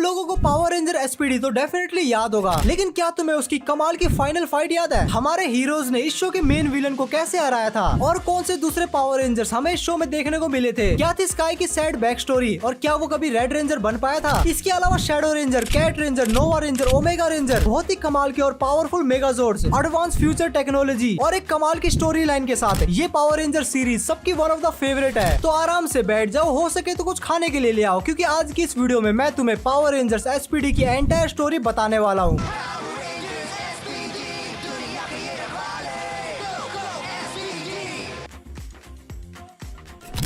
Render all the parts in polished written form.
लोगों को power ranger SPD तो डेफिनेटली याद होगा, लेकिन क्या तुम्हें उसकी कमाल की फाइनल फाइट याद है? हमारे हीरोज ने इस शो के मेन विलन को कैसे हराया था और कौन से दूसरे पावर रेंजर्स हमें इस शो में देखने को मिले थे? क्या थी स्काई की सैड बैक स्टोरी और क्या वो कभी रेड रेंजर बन पाया था? इसके अलावा शैडो रेंजर, कैट रेंजर, नोवा रेंजर, ओमेगा रेंजर, बहुत ही कमाल की और पावरफुल मेगाजोर्ड्स, एडवांस फ्यूचर टेक्नोलॉजी और एक कमाल की स्टोरी लाइन के साथ ये पावर रेंजर सीरीज सबकी वन ऑफ द फेवरेट है। तो आराम से बैठ जाओ, हो सके तो कुछ खाने के लिए ले आओ, क्योंकि आज की इस वीडियो में मैं तुम्हें पावर रेंजर्स एसपीडी की एंटायर स्टोरी बताने वाला हूँ।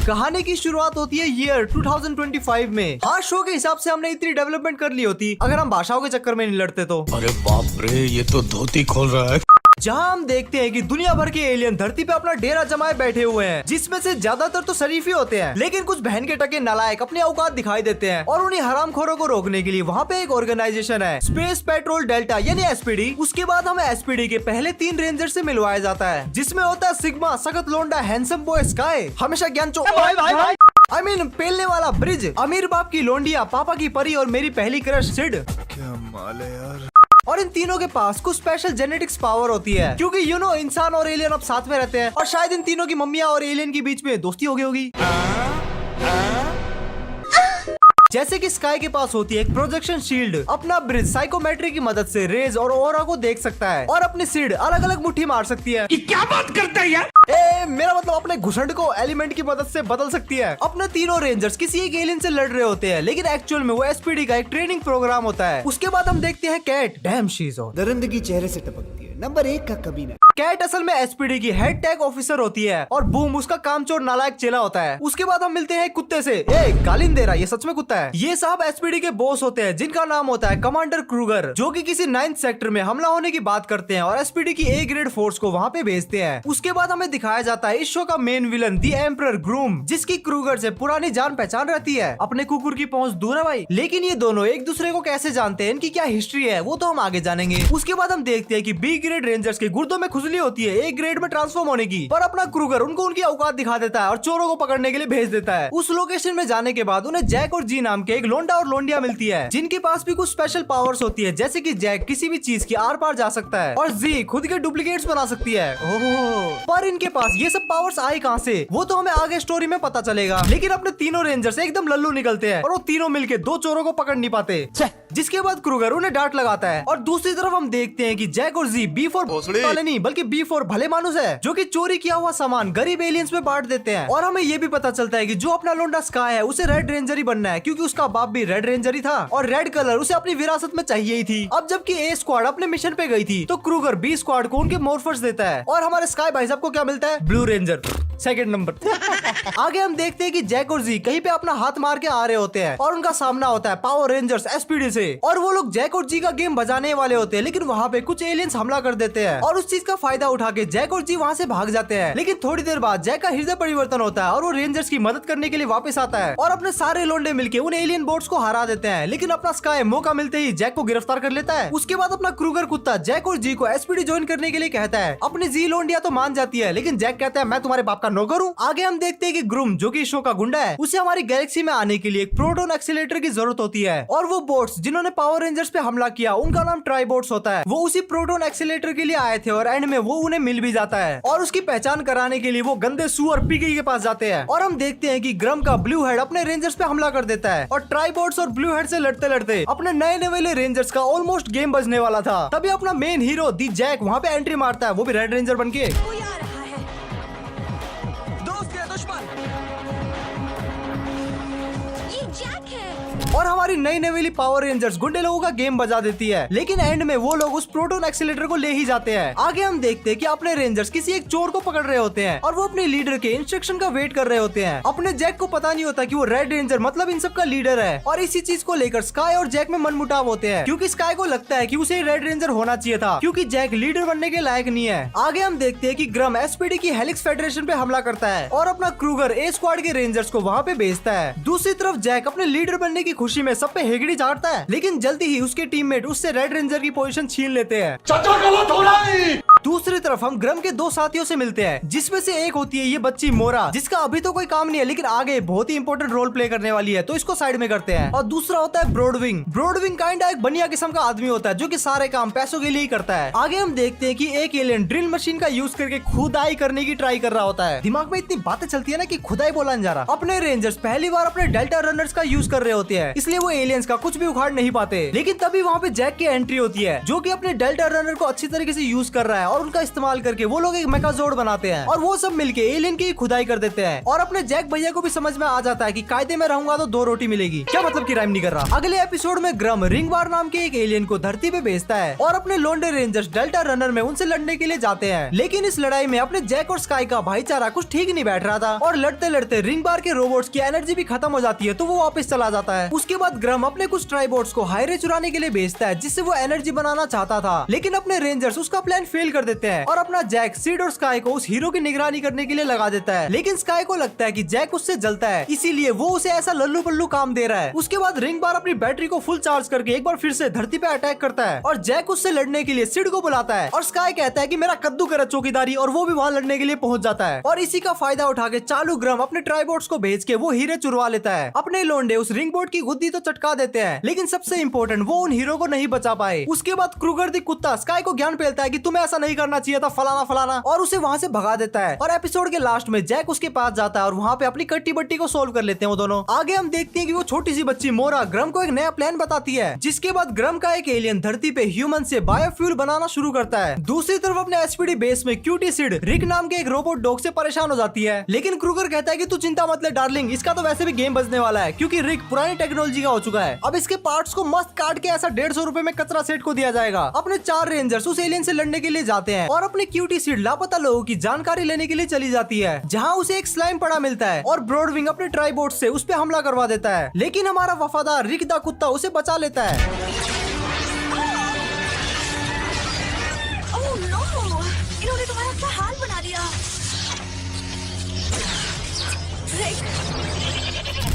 कहानी की शुरुआत होती है ईयर 2025 में। हाँ, शो के हिसाब से हमने इतनी डेवलपमेंट कर ली होती अगर हम भाषाओं के चक्कर में नहीं लड़ते तो। अरे बाप रे, ये तो धोती खोल रहा है। जहाँ हम देखते हैं कि दुनिया भर के एलियन धरती पे अपना डेरा जमाए बैठे हुए हैं, जिसमें से ज्यादातर तो शरीफ ही होते हैं, लेकिन कुछ बहन के टके नालायक अपने औकात दिखाई देते हैं और उन्हीं हरामखोरों को रोकने के लिए वहाँ पे एक ऑर्गेनाइजेशन है, स्पेस पेट्रोल डेल्टा यानी एसपीडी। उसके बाद हमें एसपीडी के पहले 3 रेंजर से मिलवाया जाता है, जिसमें होता है सिग्मा, सखत लोंडा, हैंडसम बॉय स्काई, हमेशा ज्ञान आई मीन पेलने वाला ब्रिज, अमीर बाप की लोंडिया, पापा की परी और मेरी पहली क्रश सिड। क्या माल है यार। और इन तीनों के पास कुछ स्पेशल जेनेटिक्स पावर होती है, क्योंकि इंसान और एलियन अब साथ में रहते हैं और शायद इन तीनों की मम्मियाँ और एलियन के बीच में दोस्ती हो गई होगी। जैसे कि स्काई के पास होती है एक प्रोजेक्शन शील्ड, अपना ब्रिज साइकोमेट्री की मदद से रेज और ओरा को देख सकता है, और अपनी सिड अलग अलग मुट्ठी मार सकती है। क्या बात करता है यार? मेरा मतलब अपने घुसंड को एलिमेंट की मदद से बदल सकती है। अपने तीनों रेंजर्स किसी एक एलियन से लड़ रहे होते हैं, लेकिन एक्चुअल में वो एसपीडी का एक ट्रेनिंग प्रोग्राम होता है। उसके बाद हम देखते हैं cat, damn she is on. दरिंदगी चेहरे से टपकती है, नंबर 1 का कमीना। कैट असल में एसपीडी की हेड टैग ऑफिसर होती है और बूम उसका कामचोर नालायक चेला होता है। उसके बाद हम मिलते हैं एक कुत्ते से। गालिन दे रहा, ये सच में कुत्ता है। ये साहब एसपीडी के बॉस होते हैं, जिनका नाम होता है कमांडर क्रूगर, जो कि किसी 9th सेक्टर में हमला होने की बात करते हैं और एसपीडी की ए ग्रेड फोर्स को वहाँ पे भेजते हैं। उसके बाद हमें दिखाया जाता है इस शो का मेन विलन दी एम्परर ग्रूम, जिसकी क्रूगर से पुरानी जान पहचान रहती है। अपने कुकुर की पहुंच दूर है भाई, लेकिन ये दोनों एक दूसरे को कैसे जानते हैं, इनकी क्या हिस्ट्री है, वो तो हम आगे जानेंगे। उसके बाद हम देखते हैं कि बी ग्रेड रेंजर्स के गुर्दों में खुजली होती है ए ग्रेड में ट्रांसफॉर्म होने की, पर अपना क्रूगर उनको उनकी औकात दिखा देता है और चोरों को पकड़ने के लिए भेज देता है। उस लोकेशन में जाने के बाद उन्हें जैक और जी नाम के एक लोंडा और लोंडिया मिलती है, जिनके पास भी कुछ स्पेशल पावर्स होती है, जैसे कि जैक किसी भी चीज की आर पार जा सकता है और जी खुद के डुप्लीकेट्स बना सकती है। ओह, पर इनके पास ये सब पावर्स आए कहाँ से, वो तो हमें आगे स्टोरी में पता चलेगा। लेकिन अपने तीनों रेंजर्स एकदम लल्लू निकलते हैं और वो तीनों मिलके 2 चोरों को पकड़ नहीं पाते, जिसके बाद क्रूगर उन्हें डांट लगाता है। और दूसरी तरफ हम देखते हैं कि जैक और जी B4 वाले नहीं बल्कि B4 भले मानुस है, जो कि चोरी किया हुआ सामान गरीब एलियंस में बांट देते हैं। और हमें ये भी पता चलता है कि जो अपना लोंडा स्काई है उसे रेड रेंजर ही बनना है, क्योंकि उसका बाप भी रेड रेंजर ही था और रेड कलर उसे अपनी विरासत में चाहिए ही थी। अब जबकि ए स्क्वाड अपने मिशन पे गई थी, तो क्रूगर बी स्क्वाड को उनके मोर्फर्स देता है और हमारे स्काई भाई साहब को क्या मिलता है? Blue ranger, second number. आगे हम देखते हैं कि जैक और जी कहीं पे अपना हाथ मार के आ रहे होते हैं और उनका सामना होता है पावर रेंजर्स एसपीडी से, और वो लोग जैक और जी का गेम बजाने वाले होते हैं, लेकिन वहाँ पे कुछ एलियंस हमला कर देते हैं और उस चीज का फायदा उठा के जैक और जी वहाँ से भाग जाते हैं। लेकिन थोड़ी देर बाद जैक का हृदय परिवर्तन होता है और वो रेंजर्स की मदद करने के लिए वापस आता है और अपने सारे लोंडे मिलके उन एलियन बोट्स को हरा देते हैं। लेकिन अपना स्काई मौका मिलते ही जैक को गिरफ्तार कर लेता है। उसके बाद अपना क्रूगर कुत्ता जैक और जी को एसपीडी ज्वाइन करने के लिए कहता है। अपनी जी लोंडिया तो मान जाती है, लेकिन जैक कहता है मैं तुम्हारे बाप का नौकर हूँ। आगे हम देखते हैं कि ग्रूम, जो कि शो का गुंडा है, उसे हमारी गैलेक्सी में आने के लिए एक प्रोटॉन एक्सीलरेटर की जरूरत होती है और वो बोट्स जिन्होंने पावर रेंजर्स पे हमला किया उनका नाम ट्राइबोट्स होता है। वो उसी प्रोटॉन एक्सीलरेटर के लिए आए थे और एंड में वो उन्हें मिल भी जाता है और उसकी पहचान कराने के लिए वो गंदे सुअर पीकी के पास जाते हैं और हम देखते हैं कि ग्रम का ब्लू हेड अपने रेंजर्स पे हमला कर देता है और ट्राइबोट्स और ब्लू हेड से लड़ते लड़ते अपने नए नवेले रेंजर्स का ऑलमोस्ट गेम बजने वाला था। तभी अपना मेन हीरो दी जैक वहाँ पे एंट्री मारता है, वो भी रेड रेंजर बनके। और हमारी नई नवेली पावर रेंजर्स गुंडे लोगों का गेम बजा देती है, लेकिन एंड में वो लोग उस प्रोटॉन एक्सीलरेटर को ले ही जाते हैं। आगे हम देखते हैं कि अपने रेंजर्स किसी एक चोर को पकड़ रहे होते हैं और वो अपने लीडर के इंस्ट्रक्शन का वेट कर रहे होते हैं। अपने जैक को पता नहीं होता कि वो रेड रेंजर मतलब इन सब का लीडर है और इसी चीज को लेकर स्काई और जैक में मनमुटाव होते हैं, क्योंकि स्काई को लगता है कि उसे रेड रेंजर होना चाहिए था, क्योंकि जैक लीडर बनने के लायक नहीं है। आगे हम देखते हैं कि ग्रम एसपीडी की हेलिक्स फेडरेशन पे हमला करता है और अपना क्रूगर ए स्क्वाड के रेंजर्स को वहाँ पे भेजता है। दूसरी तरफ जैक अपने लीडर बनने की खुशी में सब पे हेगड़ी झाड़ता है, लेकिन जल्दी ही उसके टीममेट उससे रेड रेंजर की पोजीशन छीन लेते हैं। चाचा गलत हो रहा है। दूसरी तरफ हम ग्रम के दो साथियों से मिलते हैं, जिसमें से एक होती है ये बच्ची मोरा, जिसका अभी तो कोई काम नहीं है लेकिन आगे बहुत ही इंपॉर्टेंट रोल प्ले करने वाली है, तो इसको साइड में करते हैं। और दूसरा होता है ब्रॉडविंग। ब्रॉडविंग काइंड एक बनिया किस्म का आदमी होता है जो कि सारे काम पैसों के लिए ही करता है। आगे हम देखते हैं कि एक एलियन ड्रिल मशीन का यूज करके खुदाई करने की ट्राई कर रहा होता है। दिमाग में इतनी बातें चलती है ना कि खुदाई बोला नहीं जा रहा। अपने रेंजर्स पहली बार अपने डेल्टा रनर्स का यूज कर रहे होते हैं, इसलिए वो एलियंस का कुछ भी उखाड़ नहीं पाते। लेकिन तभी वहाँ पे जैक की एंट्री होती है, जो कि अपने डेल्टा रनर को अच्छी तरीके से यूज कर रहा है और उनका इस्तेमाल करके वो लोग एक मेकाजोड बनाते हैं और वो सब मिलके एलियन की खुदाई कर देते हैं। और अपने जैक भैया को भी समझ में आ जाता है कि कायदे में रहूंगा तो 2 रोटी मिलेगी। क्या मतलब कि राइम नहीं कर रहा। अगले एपिसोड में ग्रम रिंग बार नाम के एक एलियन को धरती पे भेजता है और अपने लोंडे रेंजर्स डेल्टा रनर में उनसे लड़ने के लिए जाते हैं। लेकिन इस लड़ाई में अपने जैक और स्काई का भाईचारा कुछ ठीक नहीं बैठ रहा था और लड़ते लड़ते रिंग बार के रोबोट्स की एनर्जी भी खत्म हो जाती है, तो वो वापस चला जाता है। उसके बाद ग्रम अपने कुछ ट्राइबोट्स को हाईरे चुराने के लिए भेजता है, जिससे वो एनर्जी बनाना चाहता था, लेकिन अपने रेंजर्स उसका प्लान फेल कर देते हैं और अपना जैक, सीड और स्काई को उस हीरो की निगरानी करने के लिए लगा देता है। लेकिन स्काई को लगता है कि जैक उससे जलता है, इसीलिए वो उसे ऐसा लल्लू पल्लू काम दे रहा है। उसके बाद रिंग बार अपनी बैटरी को फुल चार्ज करके एक बार फिर से धरती पे अटैक करता है और जैक उससे लड़ने के लिए सिड को बुलाता है और स्काई कहता है कि मेरा कद्दू करे चौकीदारी, और वो भी वहाँ लड़ने के लिए पहुंच जाता है। और इसी का फायदा उठा के चालू ग्रम अपने ट्राइबोट्स को भेज के वो हीरे चुरवा लेता है। अपने लोंडे उस रिंग बोर्ड की गुद्दी तो चटका देते हैं, लेकिन सबसे इम्पोर्टेंट वो उन हीरो को नहीं बचा पाए। उसके बाद क्रूगर दी कुत्ता स्काई को ज्ञान फैलता है कि तुम्हें ऐसा नहीं करना चाहिए था, फलाना फलाना, और उसे वहाँ से भगा देता है। और एपिसोड के लास्ट में जैक उसके पास जाता है और वहाँ पे अपनी कट्टी बट्टी को सोल्व कर लेते हैं वो दोनों। आगे हम देखते हैं कि वो छोटी सी बच्ची मोरा ग्रम को एक नया प्लान बताती है, जिसके बाद ग्रम का एक एलियन धरती पे ह्यूमन से बायोफ्यूल बनाना शुरू करता है। दूसरी तरफ अपने एसपीडी बेस में क्यूटी सिड रिक नाम के एक रोबोट डॉग से परेशान हो जाती है, लेकिन क्रूगर कहता है कि तू चिंता मत ले डार्लिंग, इसका तो वैसे भी गेम बजने वाला है, क्योंकि रिक पुरानी टेक्नोलॉजी का हो चुका है। अब इसके पार्ट्स को मस्त काट के ऐसा 150 रुपए में कचरा सेट को दिया जाएगा। अपने 4 रेंजर्स उस एलियन से लड़ने के लिए जाते हैं और अपनी क्यूटी सिड लापता लोगों की जानकारी लेने के लिए चली जाती है, जहाँ उसे एक स्लाइम पड़ा मिलता है और ब्रॉडविंग अपने ट्राइबोट से उस पे हमला करवा देता है, लेकिन हमारा वफादार रिक दा कुत्ता उसे बचा लेता है। ओह नो, इन्होंने तुम्हारा क्या हाल बना दिया।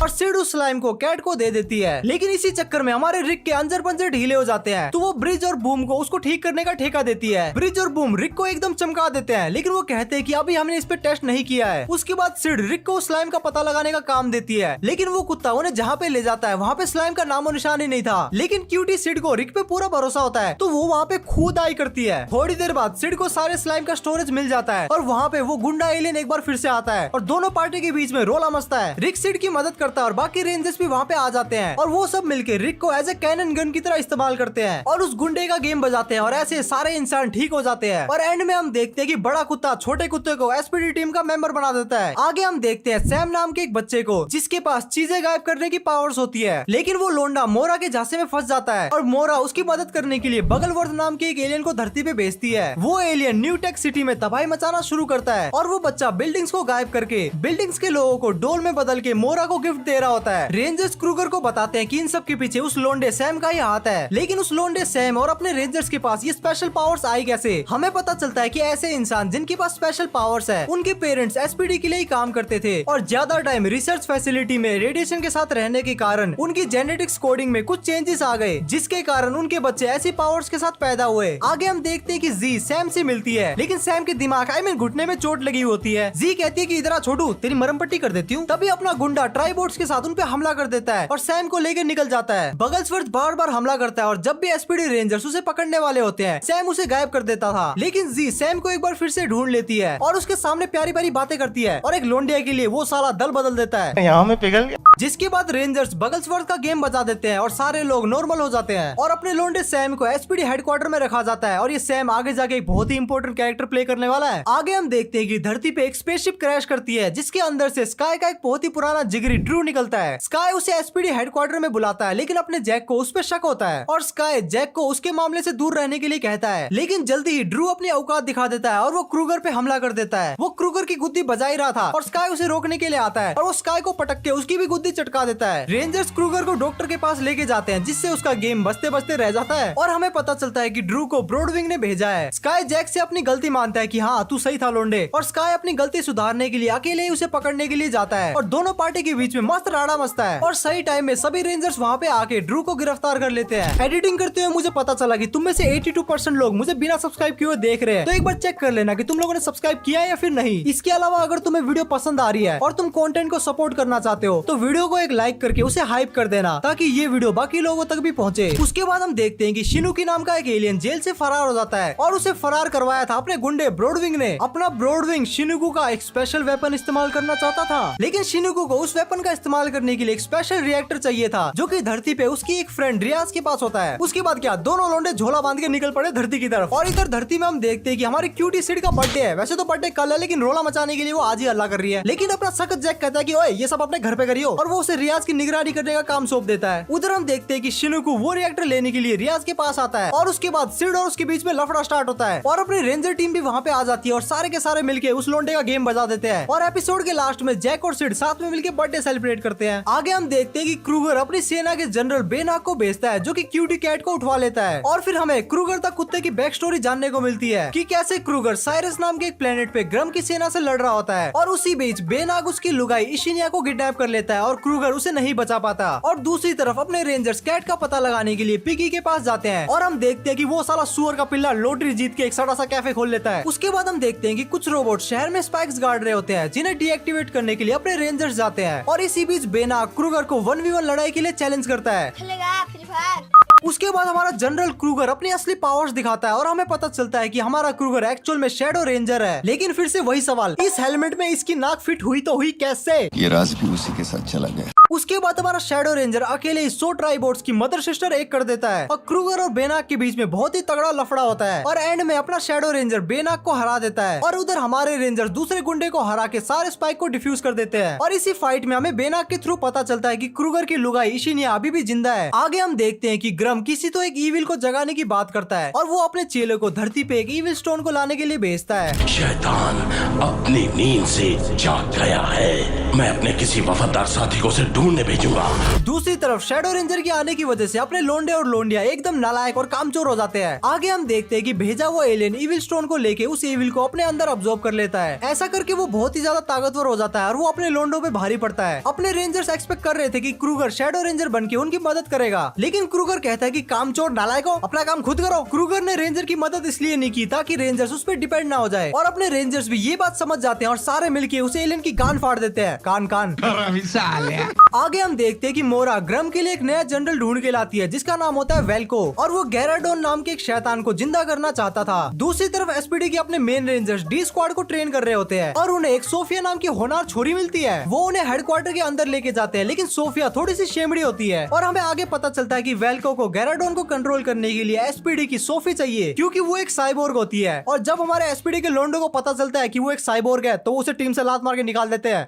और सिड उस स्लाइम को कैट को दे देती है, लेकिन इसी चक्कर में हमारे रिक के अंजर पंजर ढीले हो जाते हैं, तो वो ब्रिज और बूम को उसको ठीक करने का ठेका देती है। ब्रिज और बूम रिक को एकदम चमका देते हैं, लेकिन वो कहते हैं कि अभी हमने इस पे टेस्ट नहीं किया है। उसके बाद सिड रिक को स्लाइम का पता लगाने का काम देती है, लेकिन वो कुत्ता उन्हें जहाँ पे ले जाता है वहाँ पे स्लाइम का नामो निशान ही नहीं था। लेकिन क्यूटी सिड को रिक पे पूरा भरोसा होता है, तो वो वहाँ पे खुदाई करती है। थोड़ी देर बाद सिड को सारे स्लाइम का स्टोरेज मिल जाता है और वहाँ पे वो गुंडा एलियन एक बार फिर से आता है और दोनों पार्टी के बीच में रोला मचता है। रिक सिड की मदद करता है और बाकी रेंजर्स भी वहाँ पे आ जाते हैं और वो सब मिलके रिक को एज ए कैनन गन की तरह इस्तेमाल करते हैं और उस गुंडे का गेम बजाते हैं और ऐसे सारे इंसान ठीक हो जाते हैं। और एंड में हम देखते हैं कि बड़ा कुत्ता छोटे कुत्ते को एसपीडी टीम का मेंबर बना देता है। आगे हम देखते हैं सैम नाम के एक बच्चे को, जिसके पास चीजें गायब करने की पावर्स होती है, लेकिन वो लोंडा मोरा के झांसे में फंस जाता है और मोरा उसकी मदद करने के लिए बगलवर्थ नाम के एक एलियन को धरती पे भेजती है। वो एलियन न्यू टेक सिटी में तबाही मचाना शुरू करता है और वो बच्चा बिल्डिंग्स को गायब करके बिल्डिंग्स के लोगों को डोल में बदल के मोरा को गिफ्ट दे रहा होता है। रेंजर्स क्रूगर को बताते हैं कि इन सब के पीछे उस लोंडे सैम का ही हाथ है, लेकिन उस लोंडे सैम और अपने रेंजर्स के पास ये स्पेशल पावर्स आई कैसे? हमें पता चलता है कि ऐसे इंसान जिनके पास स्पेशल पावर्स है, उनके पेरेंट्स एसपीडी के लिए ही काम करते थे और ज्यादा टाइम रिसर्च फैसिलिटी में रेडिएशन के साथ रहने के कारण उनकी जेनेटिक्स कोडिंग में कुछ चेंजेस आ गए, जिसके कारण उनके बच्चे ऐसी पावर्स के साथ पैदा हुए। आगे हम देखते हैं कि जी सैम से मिलती है, लेकिन सैम के दिमाग घुटने में चोट लगी होती है। जी कहती है कि इधर आ छोटू, तेरी मरम पट्टी कर देती हूँ। तभी अपना गुंडा ट्राइबोट्स के साथ उन पे हमला कर देता है और सैम को लेकर निकल जाता है। बगल्सवर्थ बार बार हमला करता है और जब भी एसपीडी रेंजर्स उसे पकड़ने वाले होते हैं, सैम उसे गायब कर देता था, लेकिन जी सैम को एक बार फिर से ढूंढ लेती है और उसके सामने प्यारी प्यारी बातें करती है और एक लोंडिया के लिए वो साला दल बदल देता है। यहाँ में पिघल गया। जिसके बाद रेंजर्स बगल्सवर्थ का गेम बजा देते हैं और सारे लोग नॉर्मल हो जाते हैं और अपने लोंडे सैम को एसपीडी हेडक्वार्टर में रखा जाता है और ये सैम आगे जाके एक बहुत ही इंपॉर्टेंट कैरेक्टर प्ले करने वाला है। आगे हम देखते हैं कि धरती पे एक स्पेसशिप क्रैश करती है, जिसके अंदर से स्काई का एक बहुत ही पुराना जिगरी ड्रू निकलता है। स्काई उसे एसपीडी हेडक्वार्टर में बुलाता है, लेकिन अपने जैक को उस पर शक होता है और स्काई जैक को उसके मामले से दूर रहने के लिए कहता है, लेकिन जल्दी ही ड्रू अपनी औकात दिखा देता है और वो क्रूगर पे हमला कर देता है। वो क्रूगर की गुद्दी बजा ही रहा था और स्काई उसे रोकने के लिए आता है और वो स्काई को पटक के उसकी भी गुद्दी चटका देता है। रेंजर्स क्रूगर को डॉक्टर के पास लेके जाते हैं, जिससे उसका गेम बचते बचते रह जाता है और हमें पता चलता है कि ड्रू को ब्रॉडविंग ने भेजा है। स्काई जैक से अपनी गलती मानता है कि हाँ तू सही था लोंडे, और स्काई अपनी गलती सुधारने के लिए अकेले ही उसे पकड़ने के लिए जाता है और दोनों पार्टी के बीच में मस्त राड़ा मस्ता है और सही टाइम में सभी रेंजर्स वहाँ पे आके ड्रू को गिरफ्तार कर लेते हैं। एडिटिंग करते हुए मुझे पता चला कि तुम में से 82% लोग मुझे बिना सब्सक्राइब किए हुए देख रहे हैं, तो एक बार चेक कर लेना कि तुम लोगों ने सब्सक्राइब किया है या फिर नहीं। इसके अलावा अगर तुम्हें वीडियो पसंद आ रही है और तुम कंटेंट को सपोर्ट करना चाहते हो तो वीडियो को एक लाइक करके उसे हाइप कर देना ताकि ये वीडियो बाकी लोगों तक भी पहुंचे। उसके बाद हम देखते हैं कि शिनुकी नाम का एक एलियन जेल से फरार हो जाता है और उसे फरार करवाया था अपने गुंडे ब्रॉडविंग ने। अपना ब्रॉडविंग शिनुकू का एक स्पेशल वेपन इस्तेमाल करना चाहता था, लेकिन शिनुकू को उस वेपन का इस्तेमाल करने के लिए एक स्पेशल रिएक्टर चाहिए था जो कि धरती पे उसकी एक फ्रेंड रियाज के पास होता है। उसके बाद क्या दोनों लोंडे झोला बांध के निकल पड़े धरती की तरफ और इधर धरती में हम देखते हैं कि हमारी क्यूटी सिड का बर्थडे है। वैसे तो बर्थडे कल है लेकिन रोला मचाने के लिए वो आज ही हल्ला कर रही है, लेकिन अपना सख्त जैक कहता है कि ओए ये सब अपने घर पे करियो और वो उसे रियाज की निगरानी करने का काम सौंप देता है। उधर हम देखते हैं कि शिनुकू वो रिएक्टर लेने के लिए रियाज के पास आता है और उसके बाद सिड और उसके बीच में लफड़ा स्टार्ट होता है और अपनी रेंजर टीम भी वहाँ पे आ जाती है और सारे के सारे मिलके उस लोंडे का गेम बजा देते हैं और एपिसोड के लास्ट में जैक और सिड साथ में मिलकर बर्थडे सेलिब्रेट करते हैं। आगे हम देखते हैं कि क्रूगर अपनी सेना के जनरल बेनाक को भेजता है जो कि क्यूटी कैट को उठवा लेता है और फिर हमें क्रूगर तक कुत्ते की बैक स्टोरी जानने को मिलती है कि कैसे क्रूगर साइरस नाम के एक प्लेनेट पे ग्रम की सेना से लड़ रहा होता है और उसी बीच बेनाक उसकी लुगाई इशिनिया को किडनैप कर लेता है और क्रूगर उसे नहीं बचा पाता। और दूसरी तरफ अपने रेंजर्स कैट का पता लगाने के लिए पिगी के पास जाते हैं और हम देखते हैं कि वो साला सुअर का पिल्ला लॉटरी जीत के एक सड़ा सा कैफे खोल लेता है। उसके बाद हम देखते हैं कि कुछ रोबोट शहर में स्पाइक्स गाड़ रहे होते हैं जिन्हें डीएक्टिवेट करने के लिए अपने रेंजर्स जाते हैं और इसी बीच बेनाक क्रूगर को 1v1 लड़ाई के लिए चैलेंज करता है। खेलेगा फ्री फायर। उसके बाद हमारा जनरल क्रूगर अपनी असली पावर्स दिखाता है और हमें पता चलता है कि हमारा क्रूगर एक्चुअल में शैडो रेंजर है। लेकिन फिर से वही सवाल, इस हेलमेट में इसकी नाक फिट हुई तो हुई कैसे? ये राज भी उसी के साथ चला गया। उसके बाद हमारा शैडो रेंजर अकेले 100 ट्राइबोट्स की मदर सिस्टर एक कर देता है और क्रूगर और बेनाक के बीच में बहुत ही तगड़ा लफड़ा होता है और एंड में अपना शैडो रेंजर बेनाक को हरा देता है और उधर हमारे रेंजर दूसरे गुंडे को हरा के सारे स्पाइक को डिफ्यूज कर देते हैं और इसी फाइट में हमें बेनाक के थ्रू पता चलता है कि क्रूगर की लुगाई इशिनिया अभी भी जिंदा है। आगे हम देखते हैं कि ग्रम किसी तो एक ईविल को जगाने की बात करता है और वो अपने चेले को धरती पे एक ईविल स्टोन को लाने के लिए भेजता है। शैतान अपनी नींद से जाग गया है, मैं अपने किसी वफादार साथी को उसे ढूंढने भेजूंगा। दूसरी तरफ शैडो रेंजर के आने की वजह से अपने लोंडे और लोंडिया एकदम नालायक और कामचोर हो जाते हैं। आगे हम देखते हैं कि भेजा हुआ एलियन ईविल स्टोन को लेके उस ईविल को अपने अंदर अब्सॉर्ब कर लेता है। ऐसा करके वो बहुत ही ज्यादा ताकतवर हो जाता है और वो अपने लोंडो पे भारी पड़ता है। अपने रेंजर्स एक्सपेक्ट कर रहे थे कि क्रूगर शैडो रेंजर बनके उनकी मदद करेगा, लेकिन क्रूगर कहता है कि कामचोर नालायक हो, अपना काम खुद करो। क्रूगर ने रेंजर की मदद इसलिए नहीं की ताकि रेंजर्स उस पर डिपेंड ना हो जाए और अपने रेंजर्स भी ये बात समझ जाते हैं और सारे मिलके उस एलियन की कान फाड़ देते हैं। कान कान। आगे हम देखते हैं कि मोरा ग्रम के लिए एक नया जनरल ढूंढ के लाती है जिसका नाम होता है वेल्को और वो गैराडोन नाम के एक शैतान को जिंदा करना चाहता था। दूसरी तरफ एसपीडी के अपने मेन रेंजर्स डी स्क्वाड को ट्रेन कर रहे होते हैं और उन्हें एक सोफिया नाम की होनार छोरी मिलती है। वो उन्हें हेडक्वार्टर के अंदर लेके जाते हैं, लेकिन सोफिया थोड़ी सी शेमड़ी होती है और हमें आगे पता चलता है कि वेल्को को गैराडोन को कंट्रोल करने के लिए एसपीडी की सोफी चाहिए क्योंकि वो एक साइबोर्ग होती है। और जब हमारे एसपीडी के लोंडो को पता चलता है कि वो एक साइबोर्ग है तो उसे टीम से लात मार के निकाल देते हैं।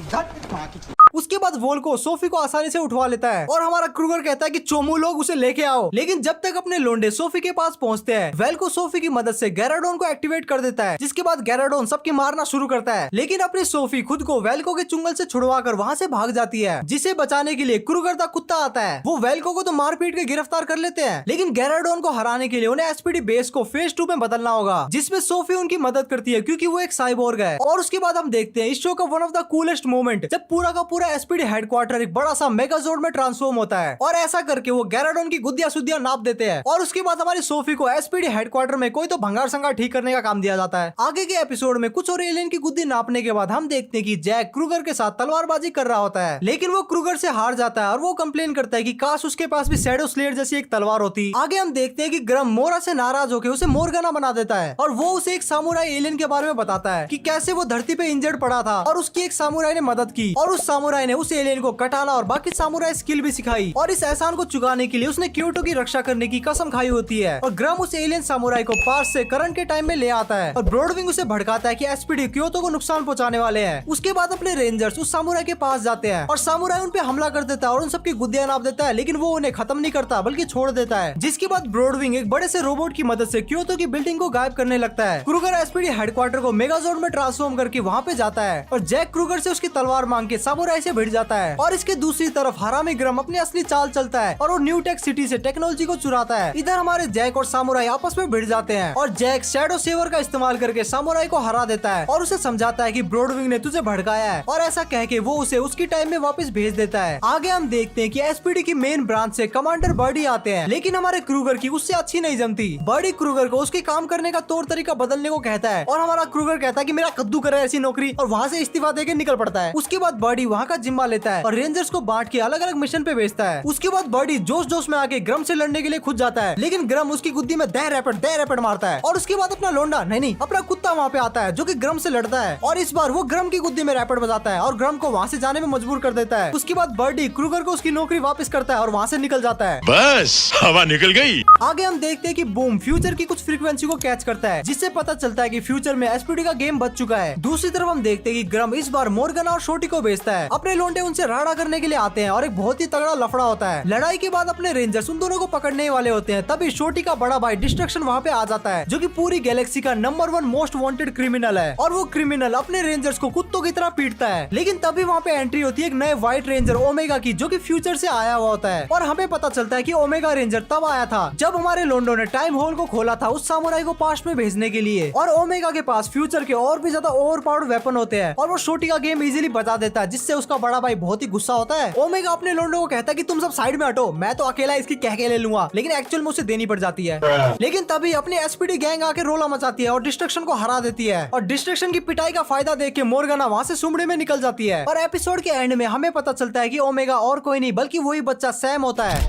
उसके बाद वोल्को सोफी को आसानी से उठवा लेता है और हमारा क्रूगर कहता है कि चोमू लोग उसे लेके आओ, लेकिन जब तक अपने लोंडे सोफी के पास पहुंचते हैं वेल्को सोफी की मदद से गैराडोन को एक्टिवेट कर देता है, जिसके बाद गैराडोन सबकी मारना शुरू करता है। लेकिन अपनी सोफी खुद को वेल्को के चुंगल से छुड़वा कर वहाँ से भाग जाती है, जिसे बचाने के लिए क्रूगर का कुत्ता आता है। वो वेल्को को तो मारपीट के गिरफ्तार कर लेते हैं, लेकिन गैराडोन को हराने के लिए उन्हें एसपीडी बेस को फेज 2 में बदलना होगा, जिसमें सोफी उनकी मदद करती है क्योंकि वो एक साइबोर्ग है। और उसके बाद हम देखते हैं इस शो का one of the coolest moment जब पूरा का पूरा एसपीडी हेडक्वार्टर एक बड़ा सा मेगाजोर्ड में ट्रांसफॉर्म होता है और ऐसा करके वो गैराडोन की गुद्दियां सुद्दियां नाप देते हैं और उसके बाद हमारी सोफी को एसपीडी हेडक्वार्टर में कोई तो भंगार संगार ठीक करने का काम दिया जाता है। आगे के एपिसोड में कुछ और एलियन की गुद्दी नापने के बाद हम देखते हैं कि जैक क्रूगर के साथ तलवारबाजी कर रहा होता है, लेकिन वो क्रूगर से हार जाता है और वो कंप्लेन करता है कि काश उसके पास भी शैडो स्लेयर जैसी एक तलवार होती। आगे हम देखते हैं कि ग्रम मोरा से नाराज होकर उसे मोरगाना बना देता है और वो उसे एक सामुराई एलियन के बारे में बताता है कि कैसे वो धरती पे इंजर्ड पड़ा था और उसकी एक सामुराई ने मदद की और उस सामुराई ने उस एलियन को कटाना और बाकी सामुराई स्किल भी सिखाई और इस एहसान को चुकाने के लिए उसने क्योटो की रक्षा करने की कसम खाई होती है। और ग्रम उस एलियन सामुराई को पास से करंट के टाइम में ले आता है और ब्रॉडविंग उसे भड़काता है कि एसपीडी क्योटो को नुकसान पहुंचाने वाले हैं। उसके बाद अपने रेंजर्स उस सामुराई के पास जाते हैं और सामुराई उन पे हमला कर देता है और उन सबकी गुद्दियां नाप देता है, लेकिन वो उन्हें खत्म नहीं करता बल्कि छोड़ देता है। जिसके बाद ब्रॉडविंग एक बड़े से रोबोट की मदद से क्योटो की बिल्डिंग को गायब करने लगता है। क्रूगर एसपीडी हेडक्वार्टर को मेगाजोर्ड में ट्रांसफॉर्म करके वहाँ पे जाता है और जैक क्रूगर से उसकी तलवार मांग के सामुराई स्काई से भिड़ जाता है। और इसके दूसरी तरफ हरामी ग्रम अपनी असली चाल चलता है और वो न्यू टेक सिटी से टेक्नोलॉजी को चुराता है। इधर हमारे जैक और सामुराई आपस में भिड़ जाते हैं और जैक शैडो सेवर का इस्तेमाल करके सामुराई को हरा देता है और उसे समझाता है कि ब्रॉडविंग ने तुझे भड़काया है, और ऐसा कह के वो उसे उसकी टाइम में वापस भेज देता है। आगे हम देखते हैं कि एसपीडी की मेन ब्रांच से कमांडर बर्डी आते हैं, लेकिन हमारे क्रूगर की उससे अच्छी नहीं जमती। बर्डी क्रूगर को उसके काम करने का तौर तरीका बदलने को कहता है और हमारा क्रूगर कहता है कि मेरा कद्दू करे ऐसी नौकरी, और वहाँ से इस्तीफा देके निकल पड़ता है। उसके बाद बर्डी वहाँ का जिम्मा लेता है और रेंजर्स को बांट के अलग अलग मिशन पे भेजता है। उसके बाद बर्डी जोश जोश में आके ग्रम से लड़ने के लिए खुद जाता है, लेकिन ग्रम उसकी गुद्दी में दह रैपट मारता है। और उसके बाद अपना लोंडा नहीं अपना कुत्ता वहाँ पे आता है जो कि ग्रम से लड़ता है, और इस बार वो ग्रम की गुद्दी में रैपट बजाता है और ग्रम को वहाँ से जाने में मजबूर कर देता है। उसके बाद बर्डी क्रूगर को उसकी नौकरी वापस करता है और वहाँ से निकल जाता है। बस हवा निकल गई। आगे हम देखते हैं कि बूम फ्यूचर की कुछ फ्रीक्वेंसी को कैच करता है, जिससे पता चलता है कि फ्यूचर में एसपीडी का गेम बच चुका है। दूसरी तरफ हम देखते हैं कि ग्रम इस बार मोर्गन और शोटी को भेजता है। अपने लोंडे उनसे राड़ा करने के लिए आते हैं और एक बहुत ही तगड़ा लफड़ा होता है। लड़ाई के बाद अपने रेंजर्स उन दोनों को पकड़ने वाले होते हैं, तभी शोटी का बड़ा भाई डिस्ट्रक्शन वहाँ पे आ जाता है, जो कि पूरी गैलेक्सी का नंबर 1 मोस्ट वांटेड क्रिमिनल है। और वो क्रिमिनल अपने रेंजर्स को कुत्तों की तरह पीटता है। लेकिन तभी वहाँ पे एंट्री होती है एक नए व्हाइट रेंजर ओमेगा की, जो कि फ्यूचर से आया हुआ होता है। और हमें पता चलता है कि ओमेगा रेंजर तब आया था जब हमारे लोंडो ने टाइम होल को खोला था उस सामुराई को पास्ट में भेजने के लिए। और ओमेगा के पास फ्यूचर के और भी ज्यादा ओवर पावर्ड वेपन होते हैं और वो शोटी का गेम इजीली बचा देता है, जिससे उसका बड़ा भाई बहुत ही गुस्सा होता है। ओमेगा अपने लोंडो को कहता है कि तुम सब साइड में हटो, मैं तो अकेला इसकी कह के ले लूंगा, लेकिन एक्चुअल में उसे देनी पड़ जाती है। लेकिन तभी अपनी एसपीडी गैंग आके रोला मचाती है और डिस्ट्रक्शन को हरा देती है। और डिस्ट्रक्शन की पिटाई का फायदा देख के मोर्गना वहाँ से सुमड़े में निकल जाती है। और एपिसोड के एंड में हमें पता चलता है कि ओमेगा और कोई नहीं बल्कि वही बच्चा सैम होता है।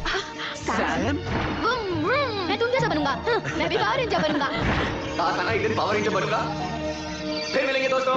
मैं तुम जैसा बनूंगा। मैं भी पावर रेंजर बनूंगा। एक दिन पावर रेंजर बनूंगा। फिर मिलेंगे दोस्तों।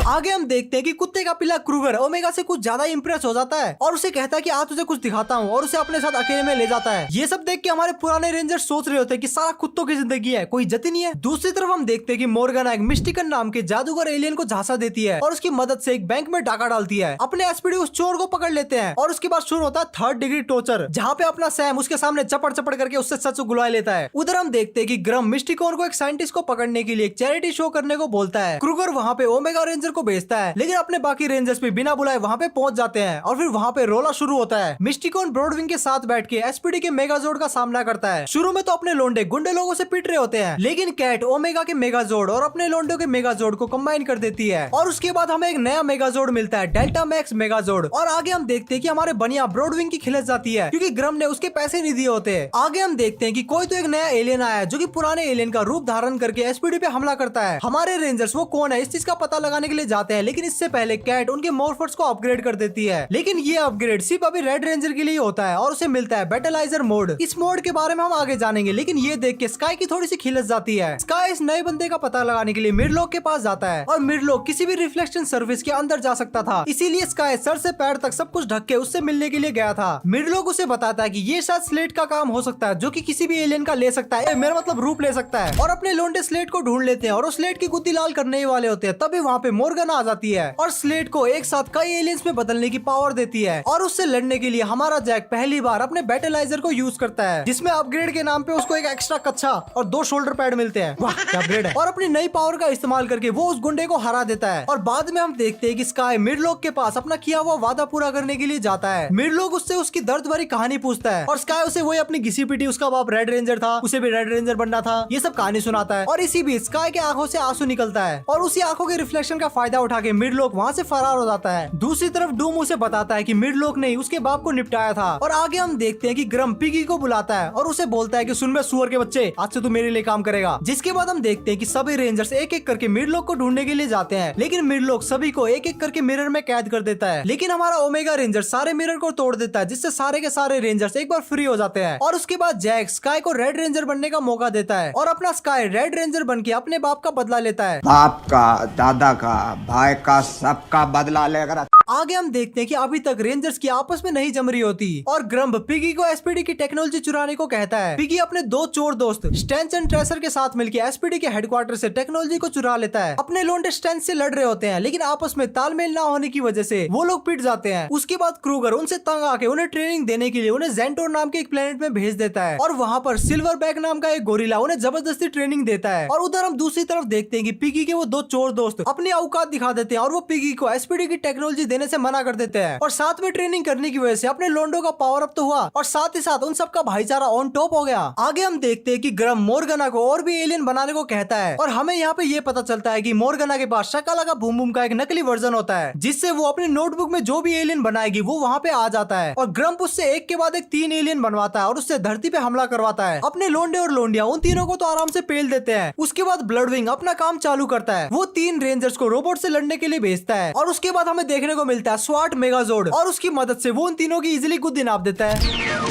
आगे हम देखते हैं कि कुत्ते का पिल्ला क्रूगर ओमेगा से कुछ ज्यादा इंप्रेस हो जाता है और उसे कहता है कि आज तुझे कुछ दिखाता हूँ, और उसे अपने साथ अकेले में ले जाता है। ये सब देख के हमारे पुराने रेंजर सोच रहे होते हैं कि सारा कुत्तों की जिंदगी है, कोई इज्जत ही नहीं है। दूसरी तरफ हम देखते हैं कि मोर्गना एक मिस्टिकन नाम के जादूगर एलियन को झांसा देती है और उसकी मदद से एक बैंक में डाका डालती है। अपने एसपीडी उस चोर को पकड़ लेते हैं और उसके बाद शुरू होता है 3rd डिग्री टॉर्चर, जहाँ पे अपना सैम उसके सामने चपड़ करके उससे सच गुलवा लेता है। उधर हम देखते हैं कि ग्रम मिस्टिकोन को एक साइंटिस्ट को पकड़ने के लिए एक चैरिटी शो करने को बोलता है। क्रूगर वहाँ पे ओमेगा रेंजर को भेजता है, लेकिन अपने बाकी रेंजर्स भी बिना बुलाए वहाँ पे पहुंच जाते हैं और फिर वहाँ पे रोला शुरू होता है। मिस्टिकोन ब्रॉडविंग के साथ बैठ के एसपीडी के मेगाजोर्ड का सामना करता है। शुरू में तो अपने लोंडे गुंडे लोगों से पिट रहे होते हैं, लेकिन कैट ओमेगा के मेगाजोर्ड और अपने लोंडे के मेगाजोर्ड को कंबाइन कर देती है और उसके बाद हमें एक नया मेगाजोर्ड मिलता है, डेल्टा मैक्स मेगाजोर्ड। और आगे हम देखते हैं कि हमारे बनिया ब्रॉडविंग की खिलच जाती है क्योंकि ग्रम ने उसके पैसे नहीं दिए होते। आगे हम देखते हैं कि कोई तो एक नया एलियन आया है जो कि पुराने एलियन का रूप धारण करके एसपीडी पे हमला करता है। हमारे रेंजर्स वो कौन है इस चीज का पता लगाने के लिए जाते हैं, लेकिन इससे पहले कैट उनके मॉर्फर्स को अपग्रेड कर देती है। लेकिन ये अपग्रेड सिर्फ अभी रेड रेंजर के लिए होता है और उसे मिलता है बैटलाइजर मोड। इस मोड के बारे में हम आगे जानेंगे, लेकिन ये देख के स्काई की थोड़ी सी खिलच जाती है। स्काई इस नए बंदे का पता लगाने के लिए मिडलॉक के पास जाता है और मिडलॉक किसी भी रिफ्लेक्शन सर्विस के अंदर जा सकता था, इसीलिए स्काई सर से पैर तक सब कुछ ढक के उससे मिलने के लिए गया था। मिडलॉक उसे बताता है कि ये शायद स्लेट का काम हो सकता है जो कि किसी भी एलियन का ले सकता है, मेरा मतलब रूप ले सकता है। और अपने लोंडे स्लेट को ढूंढ लेते हैं और उस स्लेट की गुत्ती लाल करने ही वाले होते हैं, तभी वहाँ पे मोर्गन आ जाती है और स्लेट को एक साथ कई एलियंस में बदलने की पावर देती है। और उससे लड़ने के लिए हमारा जैक पहली बार अपने बैटलाइजर को यूज करता है, जिसमें अपग्रेड के नाम पे उसको एक एक्स्ट्रा कच्छा और 2 शोल्डर पैड मिलते हैं। वाह क्या अपग्रेड है। और अपनी नई पावर का इस्तेमाल करके वो उस गुंडे को हरा देता है। और बाद में हम देखते हैं कि स्काई मिडलॉक के पास अपना किया हुआ वादा पूरा करने के लिए जाता है। मिडलॉक उससे उसकी दर्द भरी कहानी पूछता है और स्काई उसे वही अपनी घिसी पिटी उसका बाप रेड रेंजर था, उसे भी रेड रेंजर बनना था, ये सब कहानी सुनाता है। और इसी बीच स्काई के आंखों से आंसू निकलता है और उसी आंखों के रिफ्लेक्शन का फायदा उठा के मिडलॉक वहाँ से फरार हो जाता है। दूसरी तरफ डूम उसे बताता है कि मिडलॉक ने उसके बाप को निपटाया था। और आगे हम देखते हैं कि ग्रम पिगी को बुलाता है और उसे बोलता है कि सुन बे सुअर के बच्चे, आज से तू मेरे लिए काम करेगा। जिसके बाद हम देखते हैं कि सभी रेंजर्स एक एक करके मिडलॉक को ढूंढने के लिए जाते हैं, लेकिन मिडलॉक सभी को एक एक करके मिरर में कैद कर देता है। लेकिन हमारा ओमेगा रेंजर सारे मिरर को तोड़ देता है, जिससे सारे के सारे रेंजर्स एक बार फ्री हो जाते हैं। और उसके बाद जैक स्काई को रेड रेंजर बनने का मौका देता है और अपना स्काई रेड रेंजर बन के अपने बाप का बदला लेता है। बाप का, दादा का, भाई का, सबका बदला लेकर आगे हम देखते हैं कि अभी तक रेंजर्स की आपस में नहीं जम रही होती और ग्रम्ब पिगी को एसपीडी की टेक्नोलॉजी चुराने को कहता है। पिगी अपने दो चोर दोस्त स्टेंस एंड ट्रेसर के साथ मिलकर एसपीडी के हेडक्वार्टर से टेक्नोलॉजी को चुरा लेता है। अपने लोंडे स्टेंस से लड़ रहे होते हैं लेकिन आपस में तालमेल ना होने की वजह से वो लोग पिट जाते हैं। उसके बाद क्रूगर उनसे तंग आके उन्हें ट्रेनिंग देने के लिए उन्हें जेंटोर नाम के एक प्लेनेट में भेज देता है और वहाँ पर सिल्वर बैक नाम का एक गोरिल्ला उन्हें जबरदस्ती ट्रेनिंग देता है। और उधर हम दूसरी तरफ देखते हैं कि पिगी के वो दो चोर दोस्त अपनी औकात दिखा देते हैं और वो पिगी को एसपीडी की टेक्नोलॉजी देने से मना कर देते हैं। और साथ में ट्रेनिंग करने की वजह से अपने लोंडो का पावर अप तो हुआ और साथ ही साथ उन सबका भाईचारा ऑन टॉप हो गया। आगे हम देखते हैं कि ग्रम मोरगना को और भी एलियन बनाने को कहता है और हमें यहाँ पे ये पता चलता है कि मोरगना के पास शकालाका बूम बूम का एक नकली वर्जन होता है जिससे वो अपने नोटबुक में जो भी एलियन बनाएगी वो वहाँ पे आ जाता है। और ग्रम्प उससे एक के बाद एक 3 एलियन बनवाता है और उससे धरती पे हमला करवाता है। अपने लोंडे और लोंडिया उन तीनों को तो आराम से पेल देते हैं। उसके बाद ब्लडविंग अपना काम चालू करता है। वो 3 रेंजर्स को रोबोट से लड़ने के लिए भेजता है और उसके बाद हमें देखने को मिलता है स्वाट मेगाजोर्ड और उसकी मदद से वो उन तीनों की इजिली गुद्दी नाप देता है।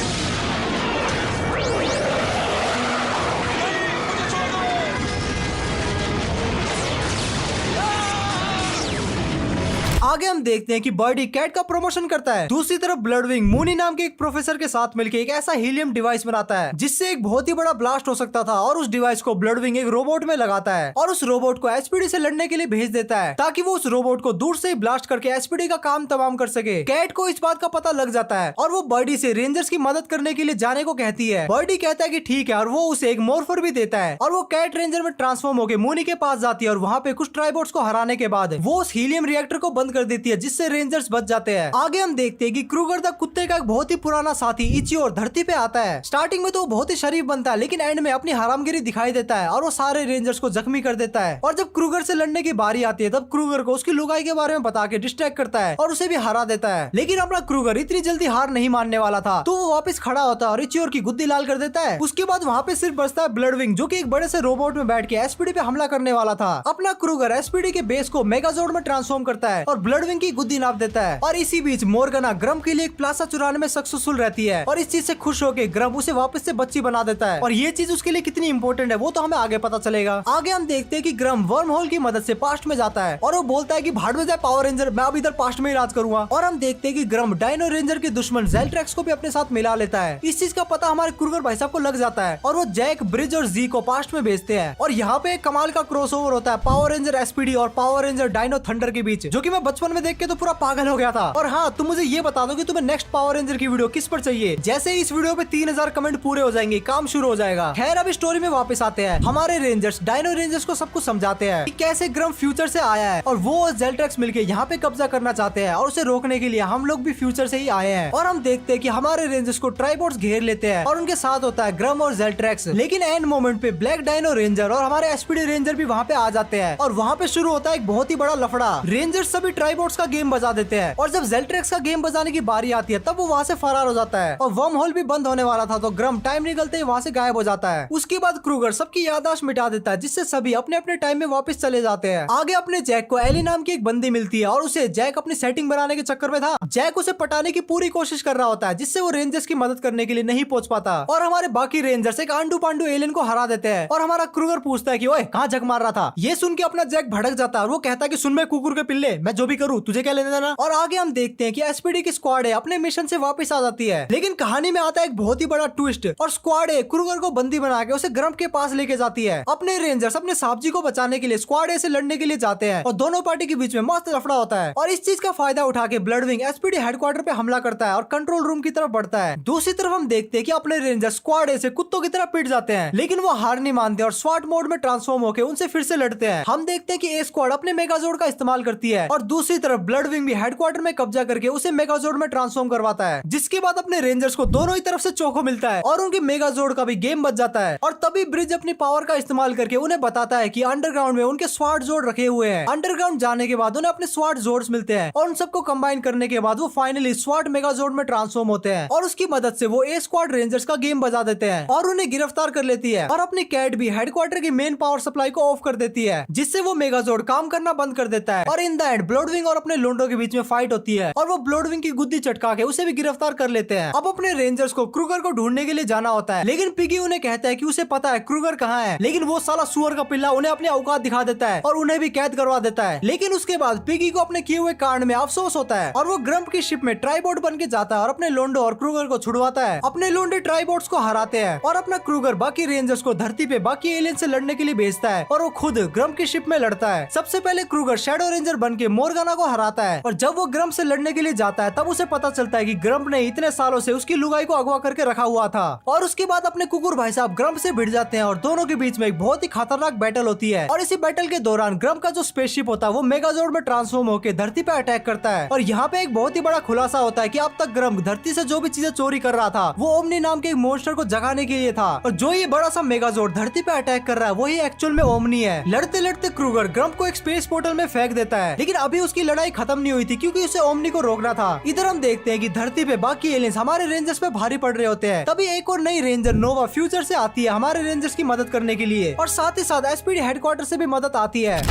आगे हम देखते हैं कि बर्डी कैट का प्रमोशन करता है। दूसरी तरफ ब्लडविंग मूनी नाम के एक प्रोफेसर के साथ मिलकर एक ऐसा हीलियम डिवाइस बनाता है जिससे एक बहुत ही बड़ा ब्लास्ट हो सकता था और उस डिवाइस को ब्लडविंग एक रोबोट में लगाता है और उस रोबोट को एसपीडी से लड़ने के लिए भेज देता है ताकि वो उस रोबोट को दूर से ही ब्लास्ट करके एसपीडी का काम तमाम कर सके। कैट को इस बात का पता लग जाता है और वो बर्डी से रेंजर्स की मदद करने के लिए जाने को कहती है। बर्डी कहता है कि ठीक है और वो उसे एक मोर्फर भी देता है और वो कैट रेंजर में ट्रांसफॉर्म होकर मूनी के पास जाती है और वहाँ पे कुछ ट्राइबोट्स को हराने के बाद वो उस हीलियम रिएक्टर को बंद कर देती है जिससे रेंजर्स बच जाते हैं। आगे हम देखते हैं कि क्रूगर द कुत्ते का एक बहुत ही पुराना साथी इचियोर धरती पे आता है। स्टार्टिंग में तो वो बहुत ही शरीफ बनता है लेकिन एंड में अपनी हरामगिरी दिखाई देता है और वो सारे रेंजर्स को जख्मी कर देता है। और जब क्रूगर से लड़ने की बारी आती है तब क्रूगर को उसकी लुगाई के बारे में बता के डिस्ट्रैक्ट करता है और उसे भी हरा देता है। लेकिन अपना क्रूगर इतनी जल्दी हार नहीं मानने वाला था तो वो वापस खड़ा होता है और इचियोर की गुद्दी लाल कर देता है। उसके बाद वहाँ पे सिर्फ बचता है ब्लडविंग जो कि एक बड़े से रोबोट में बैठ के एसपीडी पे हमला करने वाला था। अपना क्रूगर एसपीडी के बेस को मेगाजोर्ड में ट्रांसफॉर्म करता है और ब्लडविंग की गुद्दी नाप देता है। और इसी बीच मोरगना ग्रम के लिए एक प्लाजा चुराने में सक्सेसफुल रहती है और इस चीज से खुश होकर ग्रम उसे वापस से बच्ची बना देता है और ये चीज उसके लिए कितनी इंपॉर्टेंट है वो तो हमें आगे पता चलेगा। आगे हम देखते हैं कि ग्रम वर्म होल की मदद से पास्ट में जाता है और वो बोलता है कि भाड़ में जाए पावर रेंजर, मैं अब इधर पास्ट में ही राज करूंगा। और हम देखते हैं कि ग्रम डायनो रेंजर के दुश्मन जेल्ट्रेक्स को भी अपने साथ मिला लेता है। इस चीज का पता हमारे क्रूगर भाई साहब को लग जाता है और वो जैक, ब्रिज और जी को पास्ट में भेजते हैं। और यहाँ पे एक कमाल का क्रॉसओवर होता है पावर रेंजर एसपीडी और पावर रेंजर डायनो थंडर के बीच, जो कि मैं बचपन में देख के तो पूरा पागल हो गया था। और हाँ, तुम मुझे ये बता दो कि तुम्हें नेक्स्ट पावर रेंजर की वीडियो किस पर चाहिए। जैसे ही इस वीडियो पे 3000 कमेंट पूरे हो जाएंगे काम शुरू हो जाएगा। खैर अब स्टोरी में वापस आते हैं। हमारे रेंजर्स डायनो रेंजर्स को सब कुछ समझाते हैं कि कैसे ग्रम फ्यूचर से आया है और वो और जेल्ट्रेक्स मिलके यहाँ पे कब्जा करना चाहते हैं और उसे रोकने के लिए हम लोग भी फ्यूचर से ही आए हैं। और हम देखते हैं कि हमारे रेंजर्स को ट्राइबोट्स घेर लेते हैं और उनके साथ होता है ग्रम और जेल्ट्रेक्स। लेकिन एंड मोमेंट पे ब्लैक डायनो रेंजर और हमारे एसपीडी रेंजर भी वहाँ पे आ जाते हैं और वहाँ पे शुरू होता है एक बहुत ही बड़ा लफड़ा। रेंजर्स सभी ट्राइबोट्स का गेम बजा देते हैं और जब जेल्ट्रेक्स का गेम बजाने की बारी आती है तब वो वहाँ से फरार हो जाता है और वर्म होल भी बंद होने वाला था तो ग्रम टाइम निकलते ही वहाँ से गायब हो जाता है। उसके बाद क्रूगर सबकी याददाश्त मिटा देता है जिससे सभी अपने अपने टाइम में वापस चले जाते हैं। आगे अपने जैक को एली नाम की एक बंदी मिलती है और उसे जैक अपनी सेटिंग बनाने के चक्कर में था। जैक उसे पटाने की पूरी कोशिश कर रहा होता है जिससे वो रेंजर्स की मदद करने के लिए नहीं पहुंच पाता और हमारे बाकी रेंजर्स एक आंडू पांडू एलियन को हरा देते हैं। और हमारा क्रूगर पूछता है कि ओए कहाँ जग मार रहा था। ये सुन के अपना जैक भड़क जाता है और वो कहता है कि सुन, मैं कुकुर के पिल्ले, मैं जो भी करूँ तुझे क्या लेने देना। और आगे हम देखते हैं कि एसपीडी की स्क्वाड है अपने मिशन से वापस आ जाती है। लेकिन कहानी में आता है एक बहुत ही बड़ा ट्विस्ट और स्क्वाड ए क्रूगर को बंदी बना के उसे ग्रम के पास लेके जाती है। अपने रेंजर्स अपने साहबजी को बचाने के लिए स्क्वाड ए से लड़ने के लिए जाते हैं और दोनों पार्टी के बीच में मस्त लफड़ा होता है। और इस चीज का फायदा उठा के ब्लडविंग एसपीडी हेडक्वार्टर पे हमला करता है और कंट्रोल रूम की तरफ बढ़ता है। दूसरी तरफ हम देखते हैं कि अपने रेंजर्स स्क्वाड ए से कुत्तों की तरह पिट जाते हैं लेकिन वो हार नहीं मानते और स्वाट मोड में ट्रांसफॉर्म होकर उनसे फिर से लड़ते हैं। हम देखते हैं कि ए स्क्वाड अपने मेगाजोर्ड का इस्तेमाल करती है और दूसरी तरफ ब्लडविंग भी हेडक्वार्टर में कब्जा करके उसे मेगाजोर्ड में ट्रांसफॉर्म करवाता है, जिसके बाद अपने रेंजर्स को दोनों ही तरफ से चोको मिलता है और उनके मेगाजोर्ड का भी गेम बच जाता है। और तभी ब्रिज अपनी पावर का इस्तेमाल करके उन्हें बताता है कि अंडरग्राउंड में उनके स्वाट जोड़ रखे हुए हैं। अंडरग्राउंड जाने के बाद उन्हें अपने स्वाट जोर्ड्स मिलते हैं और उन सबको कंबाइन करने के बाद वो फाइनली स्वाट मेगाजोर्ड में ट्रांसफॉर्म होते हैं और उसकी मदद से वो ए स्क्वाड रेंजर्स का गेम बजा देते हैं और उन्हें गिरफ्तार कर लेती है और अपनी कैट भी हेडक्वार्टर की मेन पावर सप्लाई को ऑफ कर देती है जिससे वो मेगाजोर्ड काम करना बंद कर देता है। और इन द एंड ब्लडविंग ब्लॉडविंग और अपने लोंडो के बीच में फाइट होती है और वो ब्लॉडविंग की गुद्दी चटका के उसे भी गिरफ्तार कर लेते हैं। अब अपने रेंजर्स को क्रूगर को ढूंढने के लिए जाना होता है, लेकिन पिगी उन्हें कहता है कि उसे पता है क्रूगर कहाँ है, लेकिन वो साला सुअर का पिल्ला उन्हें अपनी औकात दिखा देता है और उन्हें भी कैद करवा देता है। लेकिन उसके बाद पिगी को अपने किए हुए कांड में अफसोस होता है और वो ग्रम्प की शिप में ट्राइबोट बन के जाता है और अपने लोंडो और क्रूगर को छुड़वाता है। अपने लोंडे ट्राइबोट्स को हराते हैं और अपना क्रूगर बाकी रेंजर्स को धरती पे बाकी एलियन से लड़ने के लिए भेजता है और वो खुद ग्रम्प की शिप में लड़ता है। सबसे पहले क्रूगर शैडो रेंजर बन के मोर्गाना को हराता है और जब वो ग्रम्प से लड़ने के लिए जाता है तब उसे पता चलता है कि ग्रम्प ने इतने सालों से उसकी लुगाई को अगवा करके रखा हुआ था। और उसके बाद अपने कुकुर भाई साहब ग्रम्प से भिड़ जाते हैं और दोनों के बीच में एक बहुत ही खतरनाक बैटल होती है। और इसी बैटल के दौरान ग्रम्प का जो स्पेसशिप होता है वो मेगाजोर्ड में ट्रांसफॉर्म होकर धरती पे अटैक करता है। और यहाँ पे एक बहुत ही बड़ा खुलासा होता है कि अब तक ग्रम्प धरती से जो भी चीजें चोरी कर रहा था वो ओमनी नाम के एक मॉन्स्टर को जगाने के लिए था, और जो ये बड़ा सा मेगाजोर्ड धरती पे अटैक कर रहा है वही एक्चुअल में ओमनी है। लड़ते लड़ते क्रूगर ग्रम्प को एक स्पेस पोर्टल में फेंक देता है, लेकिन अभी उसकी लड़ाई खत्म नहीं हुई थी क्योंकि उसे ओमनी को रोकना था। इधर हम देखते हैं कि धरती पे बाकी एलियंस हमारे रेंजर्स पे भारी पड़ रहे होते हैं। तभी एक और नई रेंजर नोवा फ्यूचर से आती है हमारे रेंजर्स की मदद करने के लिए, और साथ ही साथ एसपीडी हेडक्वार्टर से भी मदद आती है।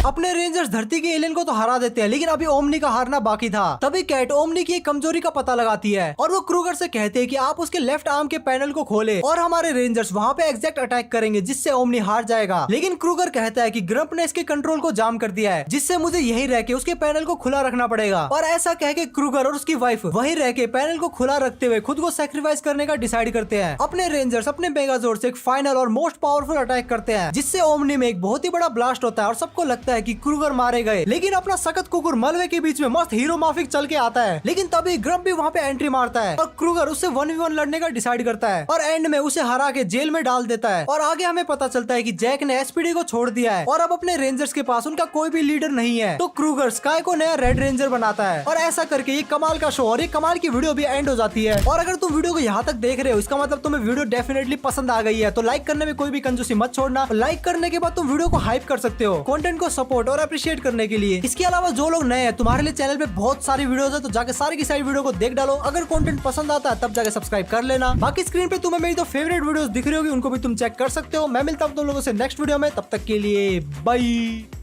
अपने रेंजर्स धरती के एलियन को तो हरा देते हैं, लेकिन अभी ओमनी का हारना बाकी था। तभी कैट ओमनी की एक कमजोरी का पता लगाती है और वो क्रूगर से कहते हैं कि आप उसके लेफ्ट आर्म के पैनल को खोले और हमारे रेंजर्स वहां पे एग्जैक्ट अटैक करेंगे जिससे ओमनी हार जाएगा। लेकिन क्रूगर कहता है कि ग्रम्प ने इसके कंट्रोल को जाम कर दिया है, जिससे मुझे यही रह के उसके पैनल को खुला रखना पड़ेगा। और ऐसा कह के क्रूगर और उसकी वाइफ वही रह के पैनल को खुला रखते हुए खुद को सेक्रीफाइस करने का डिसाइड करते हैं। अपने रेंजर्स अपने मेगाजोर्ड से एक फाइनल और मोस्ट पावरफुल अटैक करते हैं, जिससे ओमनी में एक बहुत ही बड़ा ब्लास्ट होता है और सबको लगता है कि क्रूगर मारे गए। लेकिन अपना सख्त कुकुर मलबे के बीच में मस्त हीरो माफिक चल के आता है, लेकिन तभी ग्रम्प भी वहाँ पे एंट्री मारता है और क्रूगर उससे 1v1 लड़ने का डिसाइड करता है और एंड में उसे हरा के जेल में डाल देता है। और आगे हमें पता चलता है कि जैक ने एसपीडी को छोड़ दिया है और अब अपने रेंजर्स के पास उनका कोई भी लीडर नहीं है, तो क्रूगर स्काई को नया रेड रेंजर बनाता है। और ऐसा करके ये कमाल का शो और ये कमाल की वीडियो भी एंड हो जाती है। और अगर तुम वीडियो को यहाँ तक देख रहे हो इसका मतलब तुम्हें वीडियो डेफिनेटली पसंद आ गई है, तो लाइक करने में कोई भी कंजूसी मत छोड़ना। लाइक करने के बाद तुम वीडियो को हाइप कर सकते हो कंटेंट को सपोर्ट और अप्रिशिएट करने के लिए। इसके अलावा जो लोग नए हैं तुम्हारे लिए चैनल पे बहुत सारी वीडियोस है, तो जाके सारी की सारी वीडियो को देख डालो। अगर कंटेंट पसंद आता है तब जाके सब्सक्राइब कर लेना। बाकी स्क्रीन पे तुम्हें मेरी तो फेवरेट वीडियोस दिख रही होगी, उनको भी तुम चेक कर सकते हो। मैं मिलता हूँ तुम लोगों से नेक्स्ट वीडियो में, तब तक के लिए बाय।